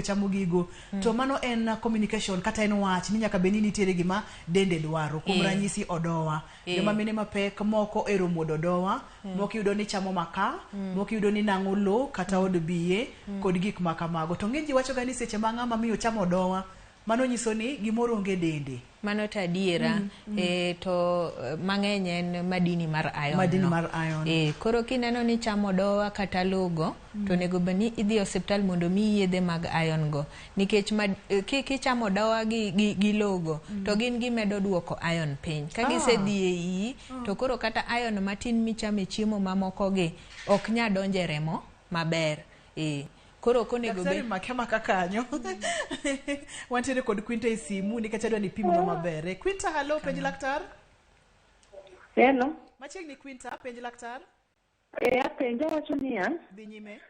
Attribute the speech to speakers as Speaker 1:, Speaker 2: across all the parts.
Speaker 1: chamo gigo to mano en communication kata en wach ni nyaka beni nitiere gima dende dwaro kuom ranyisi odowa joma mine mapek moko ero muodo odowa moko yudo ni chamo maka moko yudo ni nang'o lo kata od biye kod gik makamago to ng'eji wacho ga ni seche ma ng'ama miyo chamo odowa mano nyiso ni gimoro onge dende
Speaker 2: mano tadiera to mang'eny en madini mar iron
Speaker 1: madini mar iron
Speaker 2: koro kineno ni chamo dowa kata logo to nego bani idhi hospital mondo mi yedhe mag iron go nikech kichamo dowa gi logo to gin gimedo duoko iron piny ka gisedhi e iyi to koro kata iron matin michame chiemo mamoko gi ok nya donje remo maber koro konego
Speaker 1: be makema kakanyo wantiere kod Quinta e simu nikech adwa ni pimno maber. Quinta, hello, penj laktar.
Speaker 3: Hello.
Speaker 1: Machiegni Quinta, penj laktar.
Speaker 3: Penja wacho niya.
Speaker 1: Dhi nyime.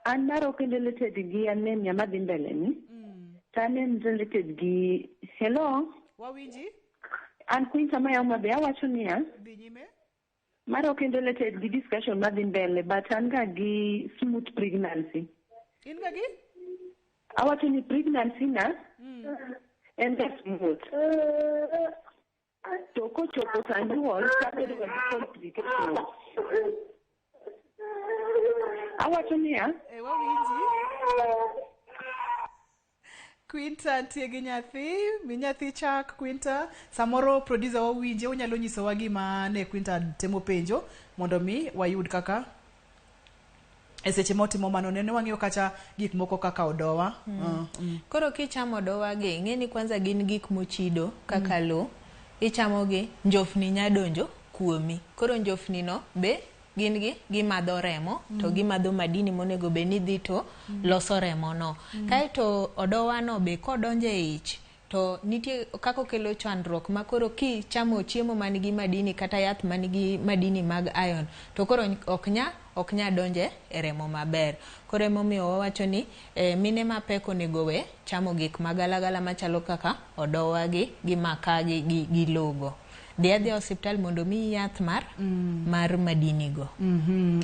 Speaker 3: An maro kendo related gi anemia madhi mbele ni. Tanen related gi hello.
Speaker 1: Wawinji?
Speaker 3: An Quinta maya mabe awacho niya.
Speaker 1: Dhi nyime.
Speaker 3: Maro kendo related gi discussion madhi mbele but an ga gi smooth pregnancy.
Speaker 1: In gagi?
Speaker 3: Awacho ni pregnancy na en ga smooth. To kochopo sanduol kabedo ga complication. Awacho niya?
Speaker 1: Wawinji? Quinta ntie gi nyathi, mi nyathi chak Quinta. Samoro producer wawinji unyalo nyisowa gima ne Quinta temo penjo mondo mi wayud kaka seche motimo mano nene wang'iyo kacha gik moko kaka odowa.
Speaker 2: Koro kichamo odowa gi ng'eni kwanza gin gik mochido kaka lo ichamo gi njofni nyadonjo kuomi. Koro njofni no be gin gimadho remo to gimadho madini monego be ni dhi to loso remo no. Kaeto odowa no be kodonje ich to nitie kako kelo chandruok ma koro kichamo chiemo manigi madini kata yath manigi madini mag iron to koro ok nya donje e remo maber. Koro emomiyo wawacho ni mine mapek onego we chamo gik magalagala machalo kaka odowa gi maka gi logo. Dhi hospital mondo mi yath mar madini go.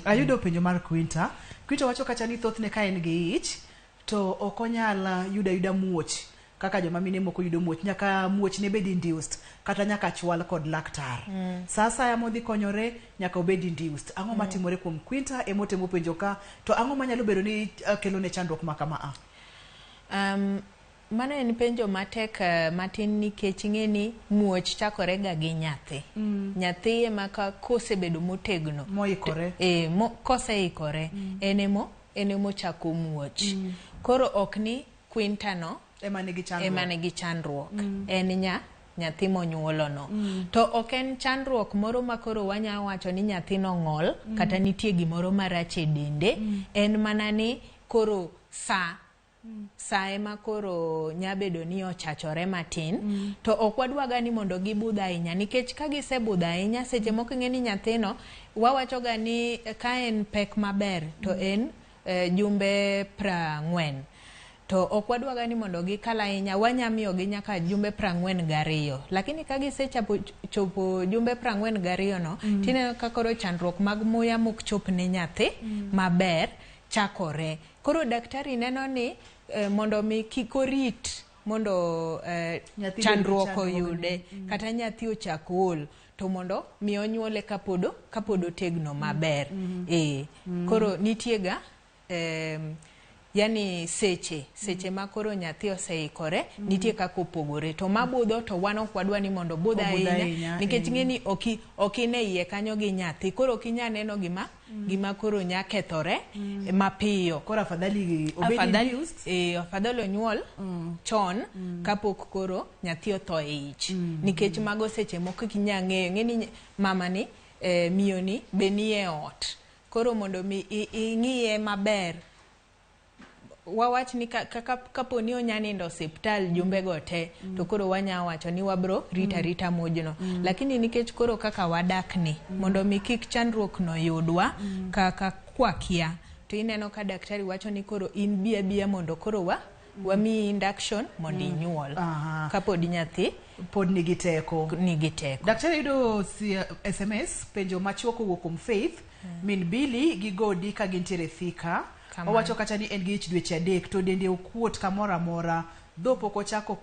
Speaker 1: Ayudo penjo mar Quinta. Quinta wacho kacha ni thothne ka en gi ich to ok onyal yuda muoch kaka joma mine moko yudo muoch nyaka muoch ne bed induced kata nyaka chwal kod laktar. Sasa ya modhi konyore nyaka obed induced. Ang'o matimore kuom Quinta emotemo penjo ka to ang'o manyalo bedo ni kelo ne chandruok makama
Speaker 2: Mano en penjo matek matin nikech ng'eni muoch chakore ga gi nyathi. Nyathi ema kosebedo motegno
Speaker 1: moikore
Speaker 2: koseikore enemo chako muoch. Koro ok ni Quinta no ema nigi chandruok. En nyathi monyuolo no. To ok en chandruok moro ma koro wanya wacho ni nyathi no ng'ol kata nitie gimoro marach e dende. En mana ni koro sa ema koro nyabedo ni ochachore matin to ok wadwaga ni mondo gibudha ahinya nikech ka gisebudha ahinya seche moko ng'eni nyathino wawacho ga ni ka en pek maber to en jumbe 40 to ok wadwaga ni mondo gikala ahinya wanyamiyo gi nyaka jumbe 42 lakini ka gisechopo jumbe 42 no tineno ka koro chandruok mag muya mok chop ne nyathi maber chakore. Koro daktari neno ni mondo mi kikorit mondo chandruok oyude kata nyathi ochak ol to mondo mi onyuole kapod otegno maber. Koro nitiega yani seche ma koro nyathi oseikore nitie kako pogore to mabudho to wan ok wadwa ni mondo budha ahinya nikech ng'eni ok ine iye kanyo gi nyathi koro ok inya neno gima koro nya kethore mapiyo.
Speaker 1: Koro afadhali
Speaker 2: onyuol chon kapok koro nyathi otho e ich nikech mago seche moko kinya ng'eyo ng'eni mama ni miyo ni be ni e ot koro mondo mi ing'iye maber. Wawach ni kapo ni onya nindo hospital jumbe go te to koro wanya wacho ni wabro rita mojno lakini nikech koro kaka wadak ni mondo mi kik chandruok no yudwa kaka kwakia to ineno ka daktari wacho ni koro in bia mondo koro wami induction mondo inyuol kapod nyathi
Speaker 1: pod nigi teko.
Speaker 2: Daktari
Speaker 1: yudo SMS penjo machuok wuok kuom Faith min Billy gi Godi ka gintiere Thika owacho kata ni en gi ich dweche 3 to dende okuot kamoro amora dho pok ochako